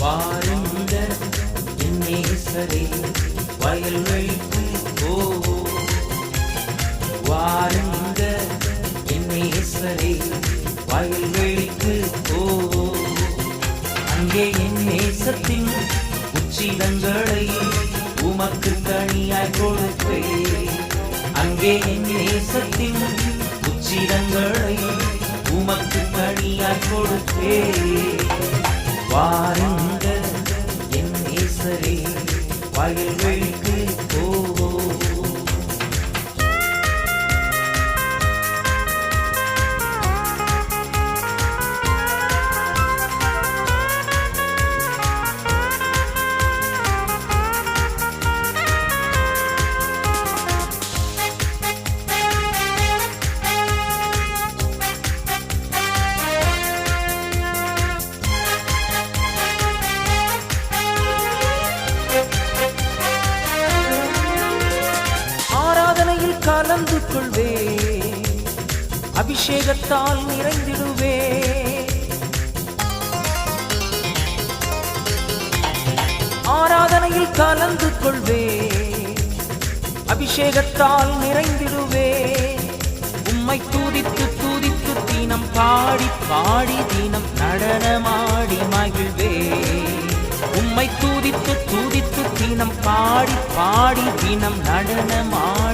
வாருங்க என் நேசரே வயல்வெளிக்கு போவோம். வாருங்க என் நேசரே வயல்வெளிக்கு போவோம். அங்கே என் நேசத்தின் உச்சிதங்களை உமக்கு கனியாய் கொடுப்பேன். அங்கே என் நேசத்தின் உச்சிதங்களை உமக்கு கனியாய் கொடுப்பேன். வாருங்க என் நேசரே வயல்வெளிக்கு போவோம். கலந்து கொள்வே, அபிஷேகத்தால் நிறைந்திடுவே. ஆராதனையில் கலந்து கொள்வே, அபிஷேகத்தால் நிறைந்திடுவே. உம்மை தூதித்து தூதித்து தீனம் பாடி பாடி தீனம் நடனமாடி மகிழ்வே. உம்மை தூதித்து தூதித்து தீனம் பாடி பாடி தீனம் நடனமாடி